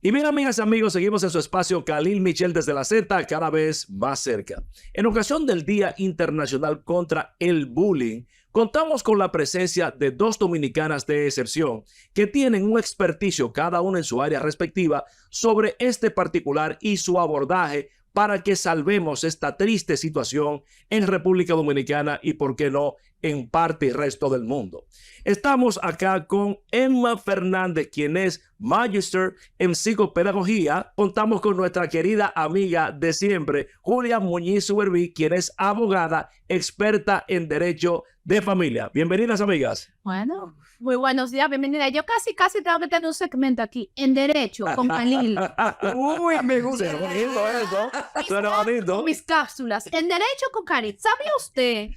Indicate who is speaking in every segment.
Speaker 1: Y bien, amigas y amigos, seguimos en su espacio Khalil Michel desde la Z, cada vez más cerca. En ocasión del Día Internacional contra el Bullying, contamos con la presencia de dos dominicanas de excepción que tienen un experticio cada una en su área respectiva sobre este particular y su abordaje para que salvemos esta triste situación en República Dominicana y, por qué no, en parte y resto del mundo. Estamos acá con Emma Fernández, quien es Magister en Psicopedagogía. Contamos con nuestra querida amiga de siempre, Julia Muñiz Suberví, quien es abogada, experta en Derecho de Familia. Bienvenidas, amigas.
Speaker 2: Bueno, muy buenos días, bienvenida. Yo casi tengo que tener un segmento aquí, en Derecho, con Khalil.
Speaker 1: Uy, me gusta. Suena bonito eso. Suena bonito.
Speaker 2: Mis cápsulas. En Derecho con Khalil. ¿Sabe usted?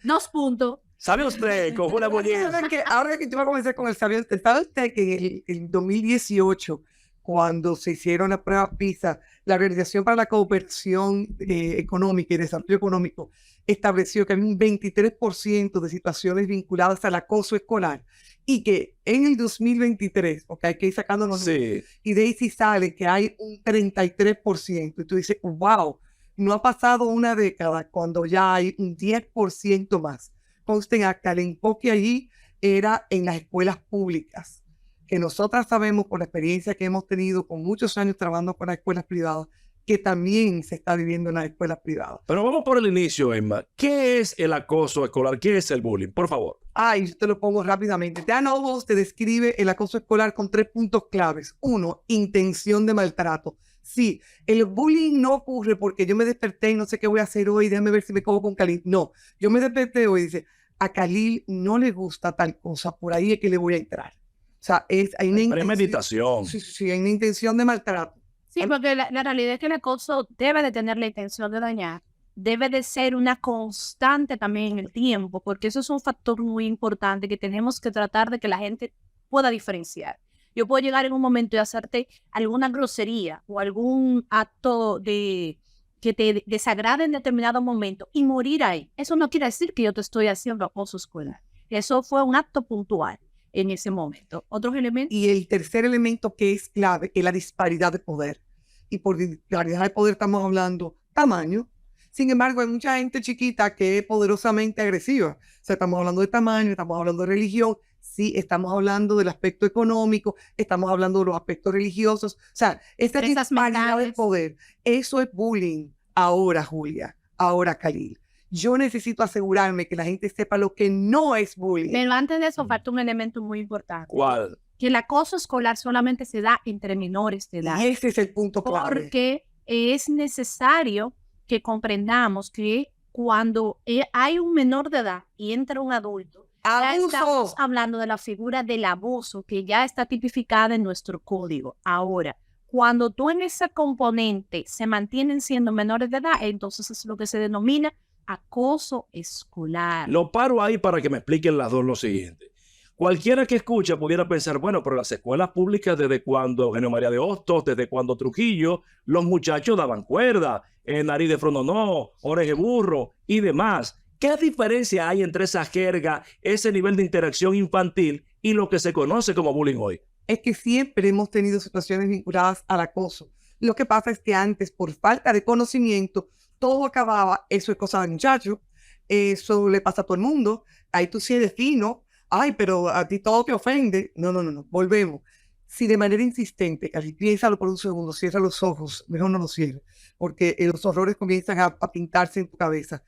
Speaker 2: Dos puntos.
Speaker 1: ¿Sabe usted, con Julia Muñiz?
Speaker 3: Ahora que tú vas a comenzar con el sabio, ¿sabe usted que en 2018, cuando se hicieron las pruebas PISA, la Organización para la Cooperación Económica y Desarrollo Económico estableció que había un 23% de situaciones vinculadas al acoso escolar y que en el 2023, porque hay que ir sacando los números, y de ahí sí sale que hay un 33%, y tú dices, wow, no ha pasado una década cuando ya hay un 10% más. Consten acá, el enfoque allí era en las escuelas públicas, que nosotras sabemos por la experiencia que hemos tenido con muchos años trabajando con las escuelas privadas, que también se está viviendo en las escuelas privadas.
Speaker 1: Pero vamos por el inicio, Emma. ¿Qué es el acoso escolar? ¿Qué es el bullying? Por favor.
Speaker 3: Yo te lo pongo rápidamente. Dan Nobles te describe el acoso escolar con 3 puntos claves. 1, intención de maltrato. Sí, el bullying no ocurre porque yo me desperté y no sé qué voy a hacer hoy, déjame ver si me cojo con Khalil. No, yo me desperté hoy y dice, a Khalil no le gusta tal cosa, por ahí es que le voy a entrar. O sea, hay una
Speaker 1: premeditación.
Speaker 3: Sí, hay una intención de maltrato.
Speaker 2: Sí, porque la realidad es que el acoso debe de tener la intención de dañar. Debe de ser una constante también en el tiempo, porque eso es un factor muy importante que tenemos que tratar de que la gente pueda diferenciar. Yo puedo llegar en un momento y hacerte alguna grosería o algún acto que te desagrade en determinado momento y morir ahí. Eso no quiere decir que yo te estoy haciendo acoso escolar. Eso fue un acto puntual en ese momento. ¿Otros elementos?
Speaker 3: Y el tercer elemento que es clave es la disparidad de poder. Y por disparidad de poder estamos hablando tamaño. Sin embargo, hay mucha gente chiquita que es poderosamente agresiva. O sea, estamos hablando de tamaño, estamos hablando de religión, sí, estamos hablando del aspecto económico, estamos hablando de los aspectos religiosos. O sea, esta disparidad de poder, eso es bullying. Ahora, Julia, ahora, Khalil. Yo necesito asegurarme que la gente sepa lo que no es bullying.
Speaker 2: Pero antes de eso falta un elemento muy importante.
Speaker 1: ¿Cuál?
Speaker 2: Que el acoso escolar solamente se da entre menores de edad.
Speaker 3: Y ese es el punto clave.
Speaker 2: Porque es necesario que comprendamos que cuando hay un menor de edad y entra un adulto, ya estamos hablando de la figura del abuso que ya está tipificada en nuestro código. Ahora, cuando tú en ese componente se mantienen siendo menores de edad, entonces es lo que se denomina acoso escolar.
Speaker 1: Lo paro ahí para que me expliquen las dos lo siguiente. Cualquiera que escucha pudiera pensar, bueno, pero las escuelas públicas desde cuando Eugenio María de Hostos, desde cuando Trujillo, los muchachos daban cuerda, nariz de frononó, oreje burro y demás. ¿Qué diferencia hay entre esa jerga, ese nivel de interacción infantil y lo que se conoce como bullying hoy?
Speaker 3: Es que siempre hemos tenido situaciones vinculadas al acoso. Lo que pasa es que antes, por falta de conocimiento, todo acababa, eso es cosa de muchacho, eso le pasa a todo el mundo, ahí tú sí eres fino, ay, pero a ti todo te ofende. No, volvemos. Si de manera insistente, casi piénsalo por un segundo, cierra los ojos, mejor no los cierres, porque los horrores comienzan a pintarse en tu cabeza.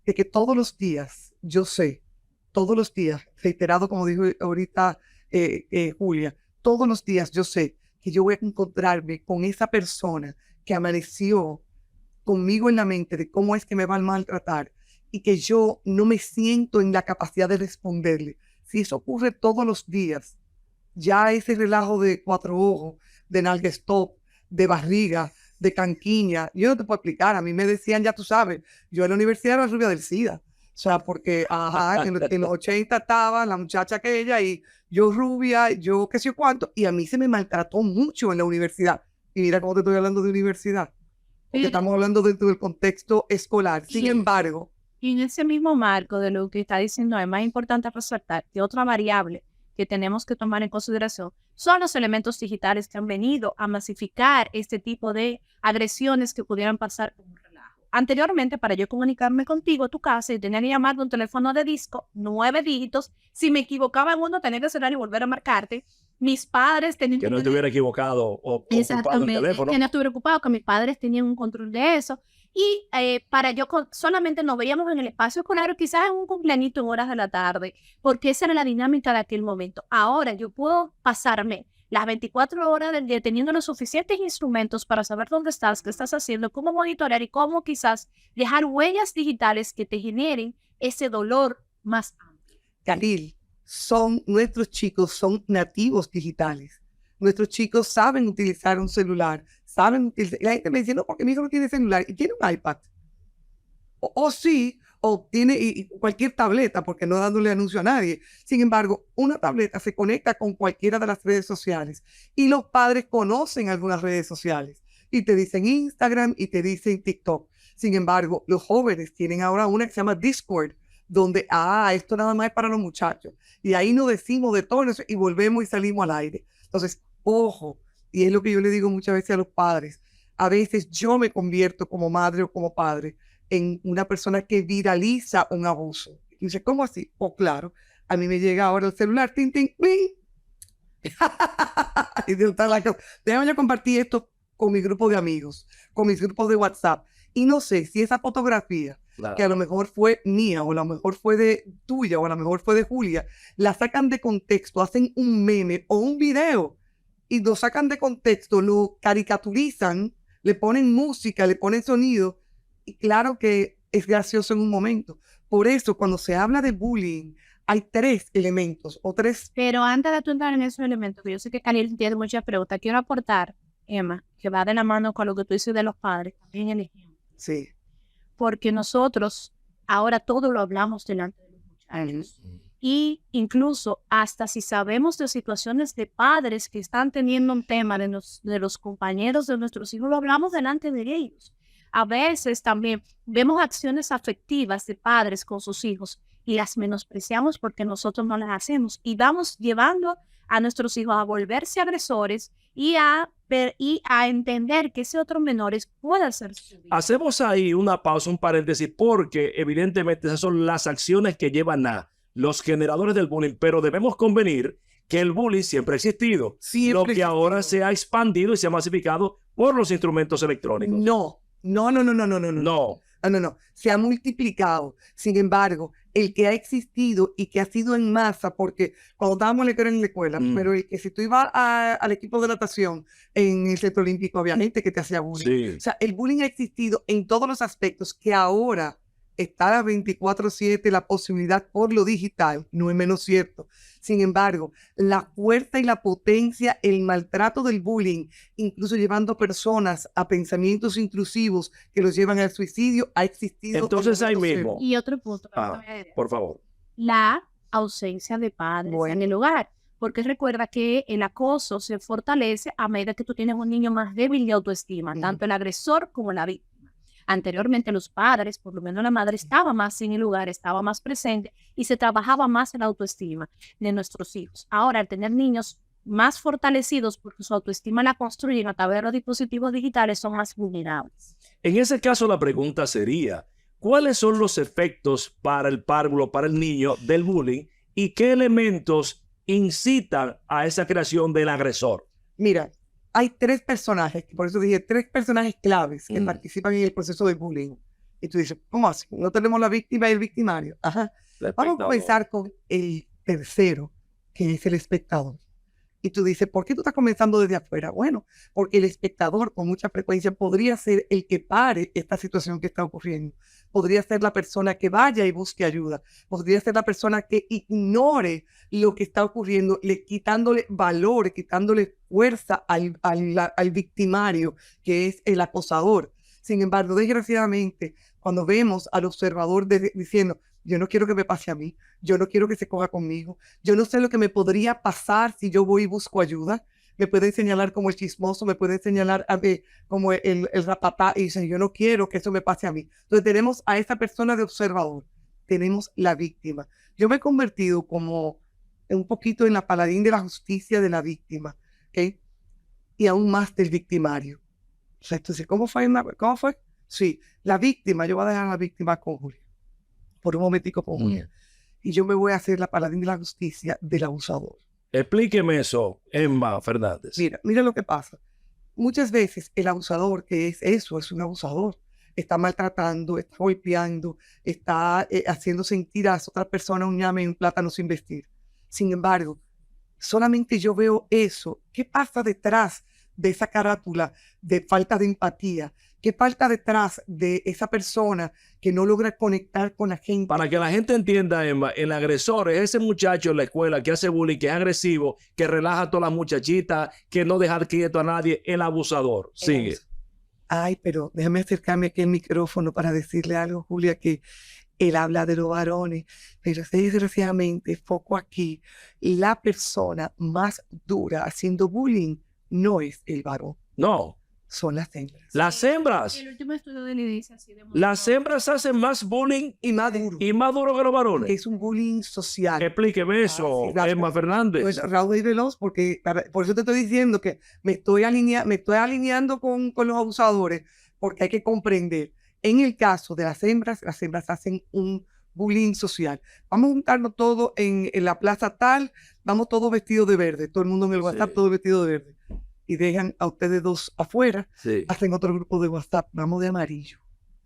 Speaker 3: De que todos los días, yo sé, todos los días, reiterado como dijo ahorita Julia, todos los días yo sé que yo voy a encontrarme con esa persona que amaneció conmigo en la mente de cómo es que me va a maltratar y que yo no me siento en la capacidad de responderle. Si eso ocurre todos los días, ya ese relajo de 4 ojos, de nalga stop, de barriga, de canquiña, yo no te puedo explicar. A mí me decían, ya tú sabes, yo en la universidad era la rubia del SIDA. O sea, porque en los 80 estaba la muchacha aquella y yo rubia, yo qué sé yo cuánto, y a mí se me maltrató mucho en la universidad. Y mira cómo te estoy hablando de universidad. Porque estamos hablando dentro del contexto escolar. Sin embargo,
Speaker 2: y en ese mismo marco de lo que está diciendo, es más importante resaltar que otra variable que tenemos que tomar en consideración son los elementos digitales que han venido a masificar este tipo de agresiones que pudieran pasar como un relajo. Anteriormente, para yo comunicarme contigo a tu casa, yo tenía que llamar de un teléfono de disco, 9 dígitos. Si me equivocaba en uno, tenía que cerrar y volver a marcarte. Mis padres tenían
Speaker 1: Que no estuviera equivocado o ocupado el
Speaker 2: exactamente,
Speaker 1: teléfono.
Speaker 2: que no estuviera ocupado, que mis padres tenían un control de eso. Y para yo solamente nos veíamos en el espacio escolar, quizás en un cumpleañito en horas de la tarde, porque esa era la dinámica de aquel momento. Ahora yo puedo pasarme las 24 horas del día teniendo los suficientes instrumentos para saber dónde estás, qué estás haciendo, cómo monitorear y cómo quizás dejar huellas digitales que te generen ese dolor más amplio.
Speaker 3: Khalil, nuestros chicos son nativos digitales. Nuestros chicos saben utilizar un celular, saben utilizar. Y la gente me dice, no, porque mi hijo no tiene celular y tiene un iPad. O sí, o tiene y cualquier tableta, porque no dándole anuncio a nadie. Sin embargo, una tableta se conecta con cualquiera de las redes sociales y los padres conocen algunas redes sociales y te dicen Instagram y te dicen TikTok. Sin embargo, los jóvenes tienen ahora una que se llama Discord, donde, esto nada más es para los muchachos. Y ahí nos decimos de todo eso y volvemos y salimos al aire. Entonces, ojo, y es lo que yo le digo muchas veces a los padres. A veces yo me convierto como madre o como padre en una persona que viraliza un abuso. Y dice, ¿cómo así? Claro, a mí me llega ahora el celular, tin, tin, tin. Y déjame yo compartir esto con mi grupo de amigos, con mis grupos de WhatsApp. Y no sé si esa fotografía, que a lo mejor fue mía, o a lo mejor fue de tuya, o a lo mejor fue de Julia, la sacan de contexto, hacen un meme o un video, y lo sacan de contexto, lo caricaturizan, le ponen música, le ponen sonido, y claro que es gracioso en un momento. Por eso, cuando se habla de bullying, hay 3 elementos, o 3...
Speaker 2: Pero antes de tú entrar en esos elementos, que yo sé que Khalil tiene muchas preguntas, quiero aportar, Emma, que va de la mano con lo que tú dices de los padres, también el ejemplo.
Speaker 3: Sí.
Speaker 2: Porque nosotros ahora todo lo hablamos delante de los muchachos. Y incluso hasta si sabemos de situaciones de padres que están teniendo un tema de los compañeros de nuestros hijos, lo hablamos delante de ellos. A veces también vemos acciones afectivas de padres con sus hijos y las menospreciamos porque nosotros no las hacemos. Y vamos llevando a nuestros hijos a volverse agresores y a entender que ese otro menor puede ser su vida.
Speaker 1: Hacemos ahí una pausa, un paréntesis, porque evidentemente esas son las acciones que llevan a los generadores del bullying, pero debemos convenir que el bullying siempre ha existido, lo que ahora se ha expandido y se ha masificado por los instrumentos electrónicos.
Speaker 3: No. Se ha multiplicado. Sin embargo, el que ha existido y que ha sido en masa, porque cuando estábamos en la escuela, pero el que si tú ibas al equipo de natación en el Centro Olímpico, había gente que te hacía bullying.
Speaker 1: Sí.
Speaker 3: O sea, el bullying ha existido en todos los aspectos, que ahora está a 24/7 la posibilidad por lo digital, no es menos cierto. Sin embargo, la fuerza y la potencia, el maltrato del bullying, incluso llevando personas a pensamientos intrusivos que los llevan al suicidio, ha existido.
Speaker 1: Entonces ahí mismo.
Speaker 2: Y otro punto.
Speaker 1: Por favor.
Speaker 2: La ausencia de padres en el hogar. Porque recuerda que el acoso se fortalece a medida que tú tienes un niño más débil de autoestima, tanto el agresor como la víctima. Anteriormente los padres, por lo menos la madre, estaba más en el lugar, estaba más presente y se trabajaba más en la autoestima de nuestros hijos. Ahora, al tener niños más fortalecidos porque su autoestima la construyen a través de los dispositivos digitales, son más vulnerables.
Speaker 1: En ese caso, la pregunta sería, ¿cuáles son los efectos para el párvulo, para el niño del bullying y qué elementos incitan a esa creación del agresor?
Speaker 3: Mira, hay 3 personajes, por eso dije 3 personajes claves que participan en el proceso de bullying. Y tú dices, ¿cómo así? ¿No tenemos la víctima y el victimario? Ajá. Vamos a comenzar con el tercero, que es el espectador. Y tú dices, ¿por qué tú estás comenzando desde afuera? Bueno, porque el espectador con mucha frecuencia podría ser el que pare esta situación que está ocurriendo. Podría ser la persona que vaya y busque ayuda. Podría ser la persona que ignore lo que está ocurriendo, quitándole valor, quitándole fuerza al victimario, que es el acosador. Sin embargo, desgraciadamente, cuando vemos al observador diciendo, yo no quiero que me pase a mí, yo no quiero que se coja conmigo, yo no sé lo que me podría pasar si yo voy y busco ayuda, me pueden señalar como el chismoso, me pueden señalar como el rapatá, y dicen, yo no quiero que eso me pase a mí. Entonces tenemos a esa persona de observador, tenemos la víctima. Yo me he convertido como un poquito en la paladín de la justicia de la víctima, ¿ok? Y aún más del victimario. O sea, entonces, ¿cómo fue? ¿Cómo fue? Sí, la víctima, yo voy a dejar a la víctima con Julia, por un momentico con Julia, y yo me voy a hacer la paladín de la justicia del abusador.
Speaker 1: Explíqueme eso, Emma Fernández.
Speaker 3: Mira lo que pasa. Muchas veces el abusador, que es eso, es un abusador, está maltratando, está golpeando, está haciendo sentir a las otras personas un ñame y un plátano sin vestir. Sin embargo, solamente yo veo eso. ¿Qué pasa detrás de esa carátula de falta de empatía? ¿Qué falta detrás de esa persona que no logra conectar con la gente?
Speaker 1: Para que la gente entienda, Emma, el agresor es ese muchacho en la escuela que hace bullying, que es agresivo, que relaja a todas las muchachitas, que no deja quieto a nadie. El abusador. Sigue.
Speaker 3: Ay, pero déjame acercarme aquí al micrófono para decirle algo, Julia, que él habla de los varones, pero desgraciadamente, foco aquí, la persona más dura haciendo bullying no es el varón,
Speaker 1: No.
Speaker 3: son las hembras.
Speaker 1: Las hembras.
Speaker 2: El último estudio de Lidl dice así.
Speaker 1: Las hembras hacen más bullying
Speaker 3: Y más duro.
Speaker 1: y más duro que los varones.
Speaker 3: Es un bullying social.
Speaker 1: Explíqueme eso,
Speaker 3: sí, gracias.
Speaker 1: Emma Fernández.
Speaker 3: Pues, Raúl y Veloz, porque por eso te estoy diciendo que me estoy alineando con los abusadores, porque hay que comprender. En el caso de las hembras hacen un bullying social. Vamos a juntarnos todos en la plaza tal, vamos todos vestidos de verde, todo el mundo en el WhatsApp,
Speaker 1: Sí.
Speaker 3: todo vestido de verde. Y dejan a ustedes dos afuera,
Speaker 1: Sí.
Speaker 3: hacen otro grupo de WhatsApp, vamos de amarillo.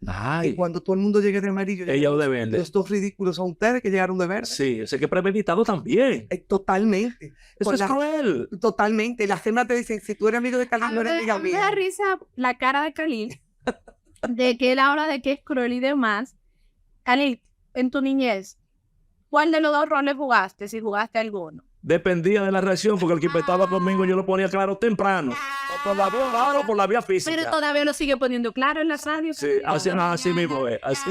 Speaker 1: Ay.
Speaker 3: Y cuando todo el mundo llegue de amarillo,
Speaker 1: Ella o de verde.
Speaker 3: los dos ridículos son ustedes que llegaron de verde.
Speaker 1: Sí, ese que premeditado también.
Speaker 3: Totalmente.
Speaker 1: Eso
Speaker 3: Con
Speaker 1: es cruel.
Speaker 3: Totalmente. Las hembras te dicen, si tú eres amigo de Khalil, no eres amiga
Speaker 2: Me da
Speaker 3: mía.
Speaker 2: risa la cara de Khalil, de que él habla de que es cruel y demás. Khalil, en tu niñez, ¿cuál de los dos roles jugaste, si jugaste alguno?
Speaker 1: Dependía de la reacción, porque el que estaba conmigo yo lo ponía claro temprano. O por la vía oral o por la vía física.
Speaker 2: Pero todavía lo sigue poniendo claro en la radio.
Speaker 1: Sí, así mismo es. Así.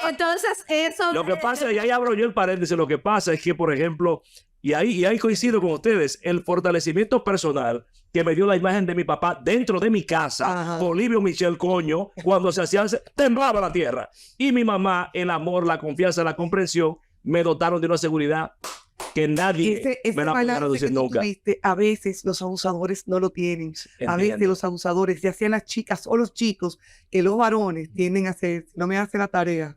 Speaker 2: Entonces, eso...
Speaker 1: Lo que pasa, y ahí abro yo el paréntesis, lo que pasa es que, por ejemplo, y ahí coincido con ustedes, el fortalecimiento personal que me dio la imagen de mi papá dentro de mi casa,
Speaker 3: Ajá.
Speaker 1: Bolivio Michel Coño, cuando se hacían, temblaba la tierra. Y mi mamá, el amor, la confianza, la comprensión, me dotaron de una seguridad que nadie
Speaker 3: Ese
Speaker 1: me la podrá
Speaker 3: balance
Speaker 1: reducir
Speaker 3: que tú
Speaker 1: nunca.
Speaker 3: tuviste, a veces los abusadores no lo tienen. A veces
Speaker 1: Entiendo.
Speaker 3: los abusadores, ya sean las chicas o los chicos, que los varones tienden a hacer, no me hace la tarea.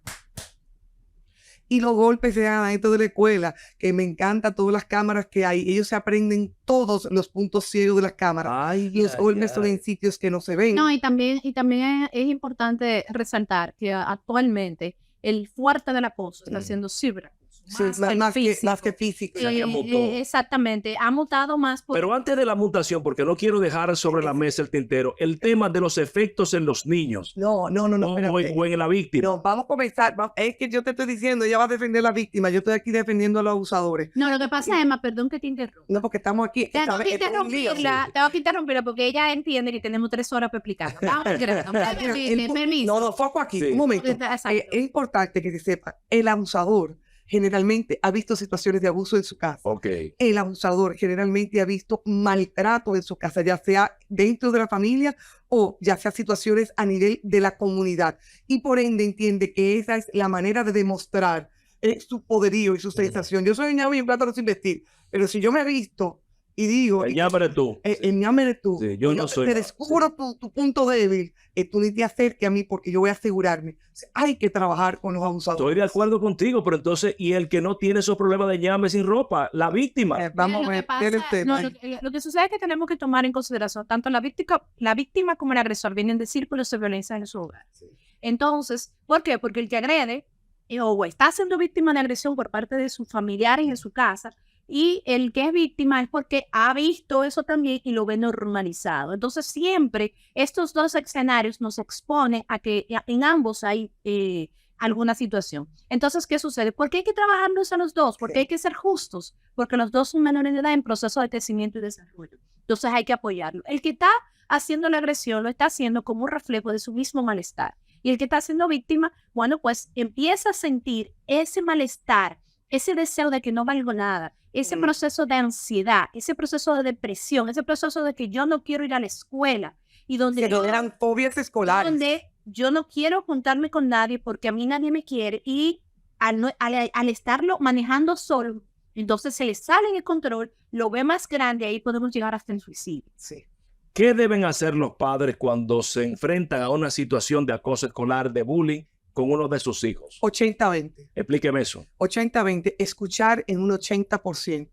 Speaker 3: Y los golpes se dan dentro de la escuela, que me encanta todas las cámaras que hay. Ellos se aprenden todos los puntos ciegos de las cámaras.
Speaker 1: Ay,
Speaker 3: Los
Speaker 1: ay,
Speaker 3: golpes son
Speaker 1: ay.
Speaker 3: en sitios que no se ven.
Speaker 2: No, y también es importante resaltar que actualmente el fuerte del acoso está siendo ciberacoso.
Speaker 3: Sí,
Speaker 2: el
Speaker 3: más que
Speaker 2: Sí,
Speaker 3: físico.
Speaker 1: Ya mutó.
Speaker 2: exactamente, ha mutado más por...
Speaker 1: Pero antes de la mutación, porque no quiero dejar sobre la mesa el tintero, el tema de los efectos en los niños
Speaker 3: No,
Speaker 1: o,
Speaker 3: espérate.
Speaker 1: o en la víctima.
Speaker 3: No, vamos a comenzar. Es que yo te estoy diciendo, ella va a defender a la víctima. Yo estoy aquí defendiendo a los abusadores.
Speaker 2: No, lo que pasa, Emma, perdón que te interrumpa.
Speaker 3: No, porque estamos aquí.
Speaker 2: Tengo que
Speaker 3: esto es un lío.
Speaker 2: interrumpirla porque ella entiende que tenemos 3 horas para explicar. Permiso.
Speaker 3: No, foco aquí.
Speaker 1: Sí.
Speaker 3: Un momento.
Speaker 2: Exacto.
Speaker 3: Es importante que se sepa, el abusador generalmente ha visto situaciones de abuso en su casa.
Speaker 1: Ok.
Speaker 3: El abusador generalmente ha visto maltrato en su casa, ya sea dentro de la familia o ya sea situaciones a nivel de la comunidad. Y por ende entiende que esa es la manera de demostrar su poderío y su sensación. Yo soy un ñame y un plátano sin vestir, pero si yo me he visto y digo,
Speaker 1: El ñame tú.
Speaker 3: el ñame eres tú,
Speaker 1: Sí, yo no soy
Speaker 3: te
Speaker 1: nada.
Speaker 3: descubro tu punto débil, tú ni te acerques a mí porque yo voy a asegurarme. O sea, hay que trabajar con los abusadores.
Speaker 1: Estoy de acuerdo contigo, pero entonces, y el que no tiene esos problemas de ñame sin ropa, la víctima.
Speaker 3: Vamos
Speaker 2: Lo
Speaker 3: a
Speaker 2: que
Speaker 3: ver,
Speaker 2: pasa-
Speaker 3: ¿qué es el tema?
Speaker 2: lo que sucede es que tenemos que tomar en consideración tanto la víctima como el agresor vienen de círculos de violencia en su hogar. Entonces, ¿por qué? Porque el que agrede o está siendo víctima de agresión por parte de sus familiares en su casa, y el que es víctima es porque ha visto eso también y lo ve normalizado. Entonces, siempre estos dos escenarios nos exponen a que en ambos hay alguna situación. Entonces, ¿qué sucede? ¿Por qué hay que trabajarlos a los dos? Porque hay que ser justos, porque los dos son menores de edad en proceso de crecimiento y desarrollo. Entonces, hay que apoyarlo. El que está haciendo la agresión lo está haciendo como un reflejo de su mismo malestar. Y el que está siendo víctima, bueno, pues empieza a sentir ese malestar, ese deseo de que no valgo nada, ese proceso de ansiedad, ese proceso de depresión, ese proceso de que yo no quiero ir a la escuela y donde
Speaker 3: Se generan fobias escolares.
Speaker 2: donde yo no quiero juntarme con nadie porque a mí nadie me quiere, y al estarlo manejando solo, Entonces se le sale de control, lo ve más grande, ahí podemos llegar hasta el suicidio.
Speaker 3: Sí.
Speaker 1: ¿Qué deben hacer los padres cuando se enfrentan a una situación de acoso escolar, de bullying, con uno de sus hijos?
Speaker 3: 80-20.
Speaker 1: Explíqueme eso.
Speaker 3: 80-20. Escuchar en un 80%.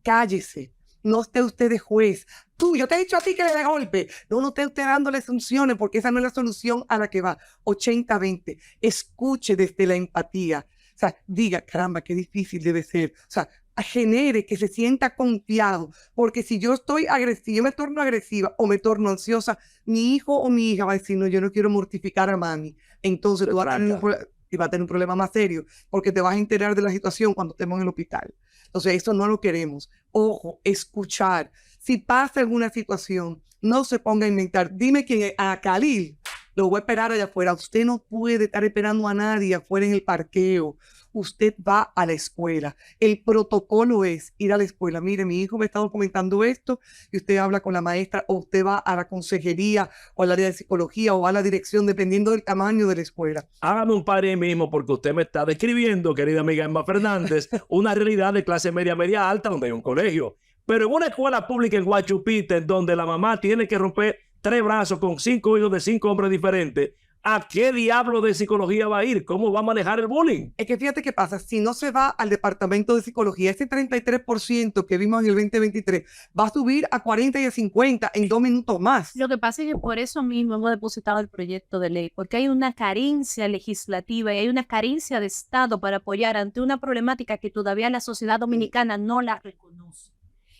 Speaker 3: Cállese. No esté usted de juez. Tú, yo te he dicho a ti que le dé golpe. No esté usted dándole soluciones porque esa no es la solución a la que va. 80-20. Escuche desde la empatía. O sea, diga, caramba, qué difícil debe ser. O sea, genere que se sienta confiado. Porque si yo estoy agresiva, yo me torno agresiva o me torno ansiosa, mi hijo o mi hija va a decir, no, yo no quiero mortificar a mami. Entonces tú vas a tener y va a tener un problema más serio porque te vas a enterar de la situación cuando estemos en el hospital. Entonces, eso no lo queremos. Ojo, escuchar. Si pasa alguna situación, no se ponga a inventar. Dime quién es. A Khalil. Lo voy a esperar allá afuera. Usted no puede estar esperando a nadie afuera en el parqueo. Usted va a la escuela. El protocolo es ir a la escuela. Mire, mi hijo me está documentando esto y usted habla con la maestra o usted va a la consejería o al área de psicología o a la dirección, dependiendo del tamaño de la escuela.
Speaker 1: Hágame un par ahí mismo porque usted me está describiendo, querida amiga Emma Fernández, una realidad de clase media, media alta donde hay un colegio. Pero en una escuela pública en Guachupita, en donde la mamá tiene que romper 3 brazos con 5 hijos de 5 hombres diferentes, ¿a qué diablo de psicología va a ir? ¿Cómo va a manejar el bullying?
Speaker 3: Es que fíjate qué pasa, si no se va al departamento de psicología, ese 33% que vimos en el 2023 va a subir a 40 y a 50 en 2 minutos más.
Speaker 2: Lo que pasa es que por eso mismo hemos depositado el proyecto de ley, porque hay una carencia legislativa y hay una carencia de Estado para apoyar ante una problemática que todavía la sociedad dominicana no la reconoce.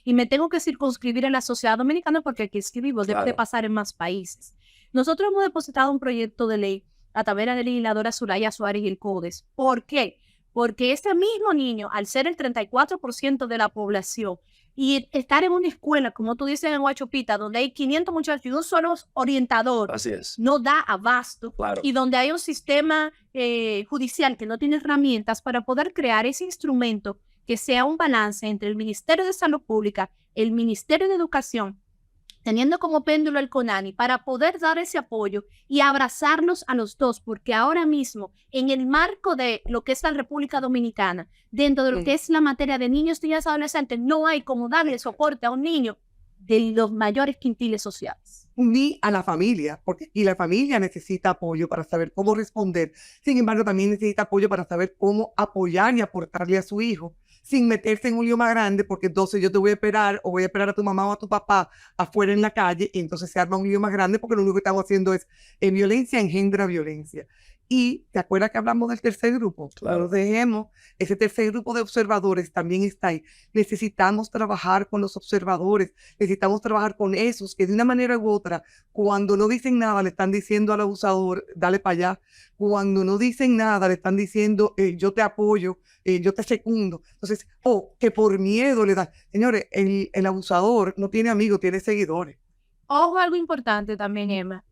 Speaker 2: Y me tengo que circunscribir en la sociedad dominicana porque aquí es que vivo, debe de pasar en más países. Nosotros hemos depositado un proyecto de ley a través de la legisladora Zulaya Suárez y el CODES. ¿Por qué? Porque este mismo niño, al ser el 34% de la población y estar en una escuela, como tú dices en Guachupita, donde hay 500 muchachos y un solo orientador,
Speaker 1: Así es.
Speaker 2: no da abasto.
Speaker 1: Claro.
Speaker 2: Y donde hay un sistema judicial que no tiene herramientas para poder crear ese instrumento que sea un balance entre el Ministerio de Salud Pública, el Ministerio de Educación, teniendo como péndulo el CONANI, para poder dar ese apoyo y abrazarlos a los dos, porque ahora mismo, en el marco de lo que es la República Dominicana, dentro de lo que es la materia de niños, niñas y adolescentes, no hay como darle soporte a un niño de los mayores quintiles sociales.
Speaker 3: Ni a la familia, porque y la familia necesita apoyo para saber cómo responder. Sin embargo, también necesita apoyo para saber cómo apoyar y aportarle a su hijo, sin meterse en un lío más grande, porque entonces yo te voy a esperar o voy a esperar a tu mamá o a tu papá afuera en la calle y entonces se arma un lío más grande porque lo único que estamos haciendo es violencia engendra violencia. Y ¿te acuerdas que hablamos del tercer grupo?
Speaker 1: Claro.
Speaker 3: No lo dejemos. Ese tercer grupo de observadores también está ahí. Necesitamos trabajar con los observadores. Necesitamos trabajar con esos que de una manera u otra, cuando no dicen nada, le están diciendo al abusador, dale para allá. Cuando no dicen nada, le están diciendo, yo te apoyo, yo te secundo. Entonces, que por miedo le dan. Señores, el abusador no tiene amigos, tiene seguidores.
Speaker 2: Ojo, algo importante también, Emma,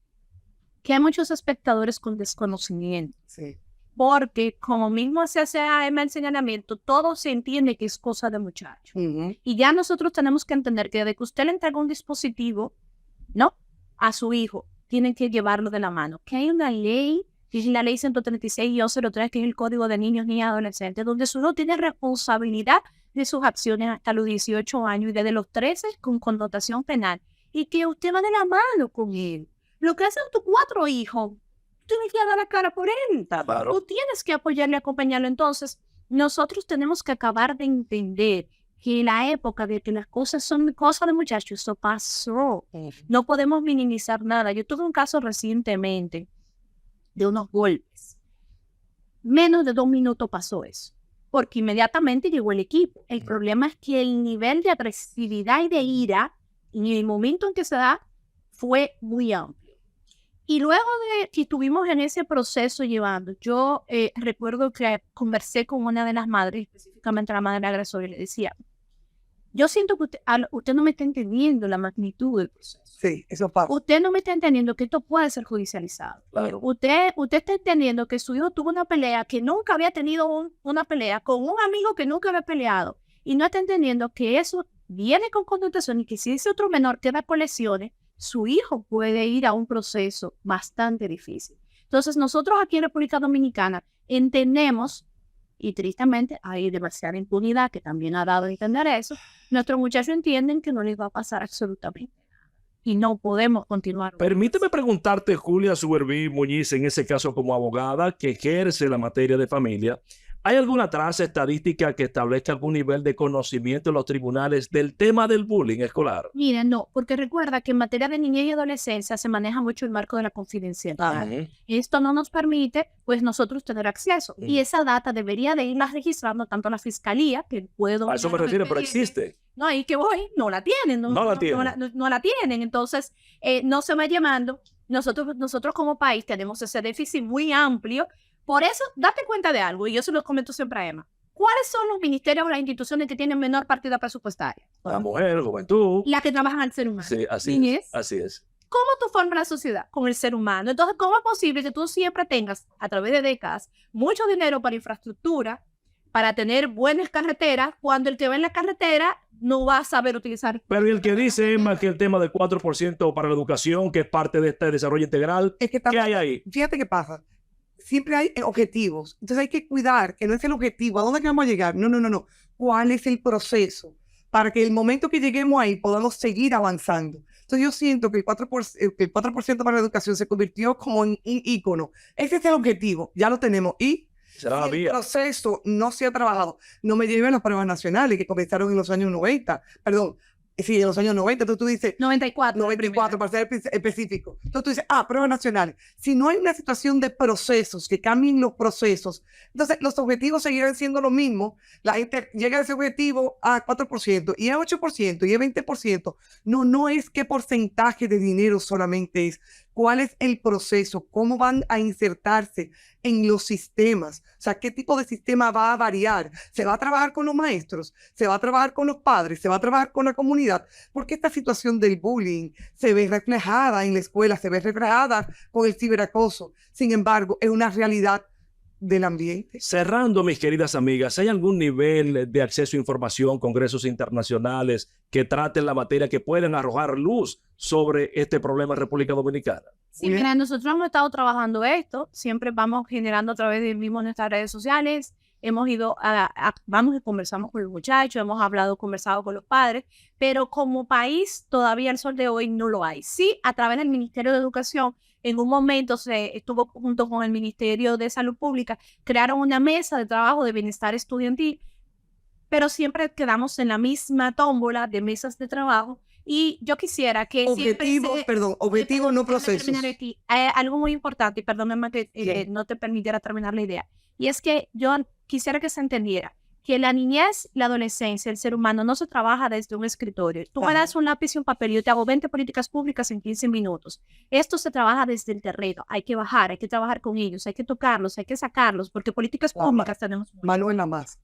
Speaker 2: que hay muchos espectadores con desconocimiento.
Speaker 3: Sí.
Speaker 2: Porque como mismo se hace a Emma el señalamiento, todo se entiende que es cosa de muchacho. Y ya nosotros tenemos que entender que desde que usted le entrega un dispositivo, ¿no?, a su hijo, tienen que llevarlo de la mano. Que hay una ley, que es la ley 136-03, que es el Código de Niños, Niñas y Adolescentes, donde uno tiene responsabilidad de sus acciones hasta los 18 años y desde los 13 con connotación penal. Y que usted va de la mano con él. Lo que hacen tus 4 hijos, tú tienes que dar la cara por él.
Speaker 1: Claro.
Speaker 2: Tú tienes que apoyarle y acompañarlo. Entonces, nosotros tenemos que acabar de entender que la época de que las cosas son cosas de muchachos, eso pasó. No podemos minimizar nada. Yo tuve un caso recientemente de unos golpes. Menos de 2 minutos pasó eso, porque inmediatamente llegó el equipo. El problema es que el nivel de agresividad y de ira, en el momento en que se da, fue muy amplio. Y luego de que estuvimos en ese proceso llevando, yo recuerdo que conversé con una de las madres, específicamente la madre agresora, y le decía, yo siento que usted no me está entendiendo la magnitud del proceso.
Speaker 3: Sí, eso pasa.
Speaker 2: Usted no me está entendiendo que esto puede ser judicializado.
Speaker 1: Claro.
Speaker 2: Usted está entendiendo que su hijo tuvo una pelea, que nunca había tenido una pelea, con un amigo que nunca había peleado, y no está entendiendo que eso viene con connotación y que si ese otro menor queda por lesiones, su hijo puede ir a un proceso bastante difícil. Entonces, nosotros aquí en República Dominicana entendemos y tristemente hay demasiada impunidad que también ha dado a entender eso, nuestros muchachos entienden que no les va a pasar absolutamente nada y no podemos continuar.
Speaker 1: Permíteme preguntarte, Julia Suberví Muñiz, en ese caso como abogada que ejerce la materia de familia, ¿hay alguna tasa estadística que establezca algún nivel de conocimiento en los tribunales del tema del bullying escolar?
Speaker 2: Mira, no, porque recuerda que en materia de niñez y adolescencia se maneja mucho el marco de la confidencialidad. Esto no nos permite, pues, nosotros tener acceso. Y esa data debería de irla registrando tanto la fiscalía, que puedo...
Speaker 1: A eso me refiero, pero existe.
Speaker 2: No, ahí que voy, no la tienen.
Speaker 1: No la tienen.
Speaker 2: No la tienen. Entonces, no se va llamando. Nosotros como país tenemos ese déficit muy amplio. Por eso, date cuenta de algo, y yo se lo comento siempre a Emma. ¿Cuáles son los ministerios o las instituciones que tienen menor partida presupuestaria?
Speaker 1: La mujer, juventud.
Speaker 2: Las que trabajan al ser humano.
Speaker 1: Sí, así
Speaker 2: Niñez.
Speaker 1: es. Así es.
Speaker 2: ¿Cómo tú formas la sociedad? Con el ser humano. Entonces, ¿cómo es posible que tú siempre tengas, a través de décadas, mucho dinero para infraestructura, para tener buenas carreteras, cuando el que va en la carretera no va a saber utilizar?
Speaker 1: Pero y el que dice, Emma, que el tema del 4% para la educación, que es parte de este desarrollo integral,
Speaker 3: Es que
Speaker 1: ¿qué hay ahí?
Speaker 3: Fíjate qué pasa. Siempre hay objetivos. Entonces hay que cuidar que no es el objetivo. ¿A dónde vamos a llegar? No. ¿Cuál es el proceso? Para que el momento que lleguemos ahí podamos seguir avanzando. Entonces yo siento que el 4% para la educación se convirtió como en un ícono. Ese es el objetivo. Ya lo tenemos. Y
Speaker 1: Será la
Speaker 3: si el
Speaker 1: vía.
Speaker 3: proceso no se ha trabajado, no me lleve a las pruebas nacionales que comenzaron en los años 90. Perdón. Sí, en los años 90, entonces tú dices
Speaker 2: 94.
Speaker 3: 94 para ser específico. Entonces tú dices, pruebas nacionales. Si no hay una situación de procesos, que cambien los procesos, entonces los objetivos seguirán siendo los mismos. La gente llega a ese objetivo a 4%, y a 8%, y a 20%. No es qué porcentaje de dinero solamente es. ¿Cuál es el proceso? ¿Cómo van a insertarse en los sistemas? O sea, ¿qué tipo de sistema va a variar? ¿Se va a trabajar con los maestros? ¿Se va a trabajar con los padres? ¿Se va a trabajar con la comunidad? Porque esta situación del bullying se ve reflejada en la escuela, se ve reflejada con el ciberacoso. Sin embargo, es una realidad del ambiente.
Speaker 1: Cerrando, mis queridas amigas, ¿hay algún nivel de acceso a información, congresos internacionales que traten la materia, que puedan arrojar luz sobre este problema en República Dominicana?
Speaker 2: Sí, mira, nosotros hemos estado trabajando esto, siempre vamos generando a través de mismo nuestras redes sociales, hemos ido vamos y conversamos con los muchachos, hemos conversado con los padres, pero como país todavía al sol de hoy no lo hay. Sí, a través del Ministerio de Educación, en un momento se estuvo junto con el Ministerio de Salud Pública, crearon una mesa de trabajo de bienestar estudiantil, pero siempre quedamos en la misma tómbola de mesas de trabajo. Y yo quisiera que
Speaker 3: objetivos, no procesos.
Speaker 2: Algo muy importante, y perdóname que no te permitiera terminar la idea, y es que yo quisiera que se entendiera que la niñez, la adolescencia, el ser humano no se trabaja desde un escritorio. Tú me das un lápiz y un papel y yo te hago 20 políticas públicas en 15 minutos. Esto se trabaja desde el terreno. Hay que bajar, hay que trabajar con ellos, hay que tocarlos, hay que sacarlos, porque políticas públicas tenemos.
Speaker 3: Mano en la masa.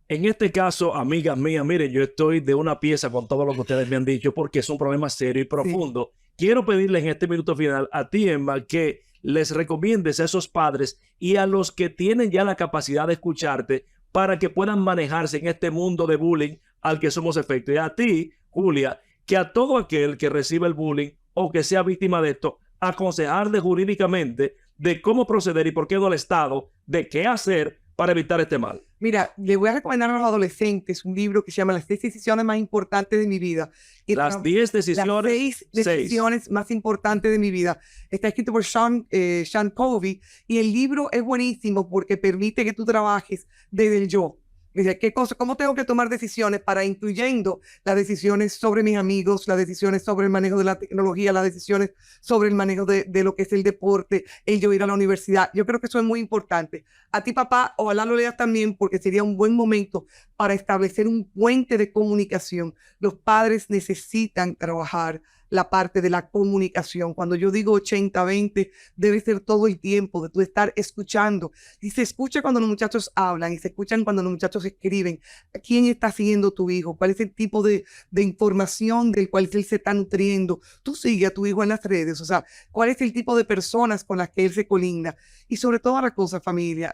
Speaker 1: En este caso, amigas mías, miren, yo estoy de una pieza con todo lo que ustedes me han dicho porque es un problema serio y profundo. Sí. Quiero pedirle en este minuto final a ti, Emma, que les recomiendes a esos padres y a los que tienen ya la capacidad de escucharte para que puedan manejarse en este mundo de bullying al que somos efecto. Y a ti, Julia, que a todo aquel que reciba el bullying o que sea víctima de esto, aconsejarle jurídicamente de cómo proceder y por qué no al Estado, de qué hacer para evitar este mal.
Speaker 3: Mira, le voy a recomendar a los adolescentes un libro que se llama Las 10 decisiones más importantes de mi vida.
Speaker 1: Las 10 decisiones.
Speaker 3: Las 6 decisiones más importantes de mi vida. Está escrito por Sean Covey y el libro es buenísimo porque permite que tú trabajes desde el yo. Dice, ¿cómo tengo que tomar decisiones para incluyendo las decisiones sobre mis amigos, las decisiones sobre el manejo de la tecnología, las decisiones sobre el manejo de lo que es el deporte, el yo ir a la universidad? Yo creo que eso es muy importante. A ti, papá, ojalá lo leas también porque sería un buen momento para establecer un puente de comunicación. Los padres necesitan trabajar la parte de la comunicación. Cuando yo digo 80-20, debe ser todo el tiempo de tú estar escuchando. Y se escucha cuando los muchachos hablan y se escuchan cuando los muchachos escriben. ¿Quién está siguiendo tu hijo? ¿Cuál es el tipo de información del cual él se está nutriendo? Tú sigue a tu hijo en las redes. O sea, ¿cuál es el tipo de personas con las que él se colinda? Y sobre todo la cosa, familia,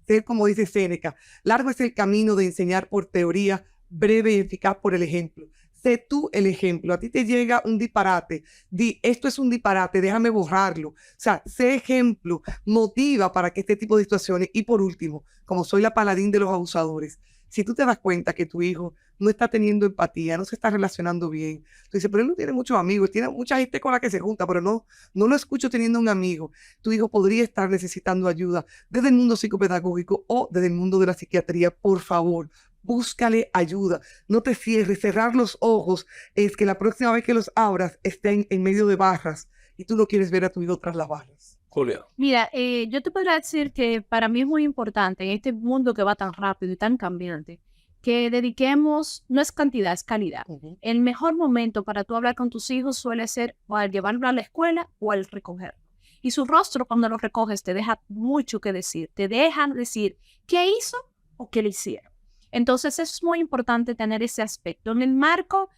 Speaker 3: ser como dice Séneca, largo es el camino de enseñar por teoría, breve y eficaz por el ejemplo. sé tú el ejemplo. A ti te llega un disparate, di, esto es un disparate, déjame borrarlo. O sea, sé ejemplo, motiva para que este tipo de situaciones. Y por último, como soy la paladín de los abusadores, si tú te das cuenta que tu hijo no está teniendo empatía, no se está relacionando bien, tú dices, pero él no tiene muchos amigos, tiene mucha gente con la que se junta, pero no lo escucho teniendo un amigo. Tu hijo podría estar necesitando ayuda desde el mundo psicopedagógico o desde el mundo de la psiquiatría. Por favor, búscale ayuda. No te cierres. Cerrar los ojos es que la próxima vez que los abras estén en medio de barras y tú no quieres ver a tu hijo tras las barras.
Speaker 1: Julia.
Speaker 2: Mira, yo te podría decir que para mí es muy importante en este mundo que va tan rápido y tan cambiante, que dediquemos, no es cantidad, es calidad. El mejor momento para tú hablar con tus hijos suele ser o al llevarlo a la escuela o al recogerlo. Y su rostro cuando lo recoges te deja mucho que decir, te dejan decir qué hizo o qué le hicieron. Entonces es muy importante tener ese aspecto. En el marco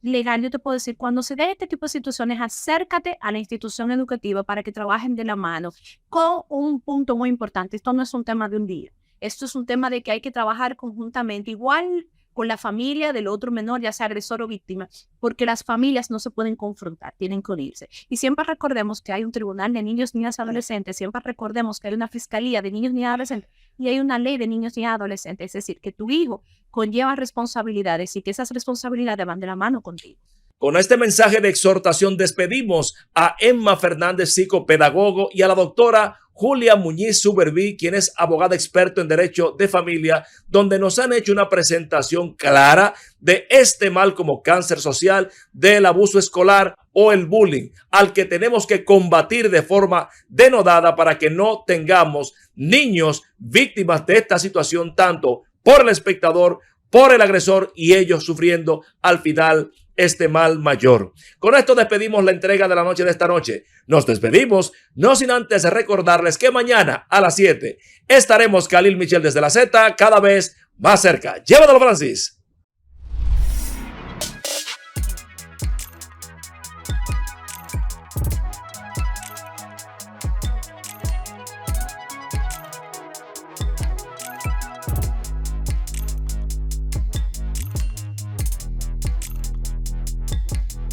Speaker 2: legal, yo te puedo decir, cuando se dé este tipo de situaciones, acércate a la institución educativa para que trabajen de la mano con un punto muy importante. Esto no es un tema de un día. Esto es un tema de que hay que trabajar conjuntamente, igual con la familia del otro menor, ya sea agresor o víctima, porque las familias no se pueden confrontar, tienen que unirse. Y siempre recordemos que hay un tribunal de niños, niñas y adolescentes, siempre recordemos que hay una fiscalía de niños, niñas y adolescentes, y hay una ley de niños y adolescentes, es decir, que tu hijo conlleva responsabilidades y que esas responsabilidades van de la mano contigo.
Speaker 1: Con este mensaje de exhortación despedimos a Emma Fernández, psicopedagogo, y a la doctora Julia Muñiz Suberví, quien es abogada experto en derecho de familia, donde nos han hecho una presentación clara de este mal como cáncer social, del abuso escolar o el bullying, al que tenemos que combatir de forma denodada para que no tengamos niños víctimas de esta situación, tanto por el espectador, por el agresor y ellos sufriendo al final este mal mayor. Con esto despedimos la entrega de la noche de esta noche. Nos despedimos, no sin antes recordarles que mañana a las 7 estaremos Khalil Michel desde la Z, cada vez más cerca. Llévatelo, Francis.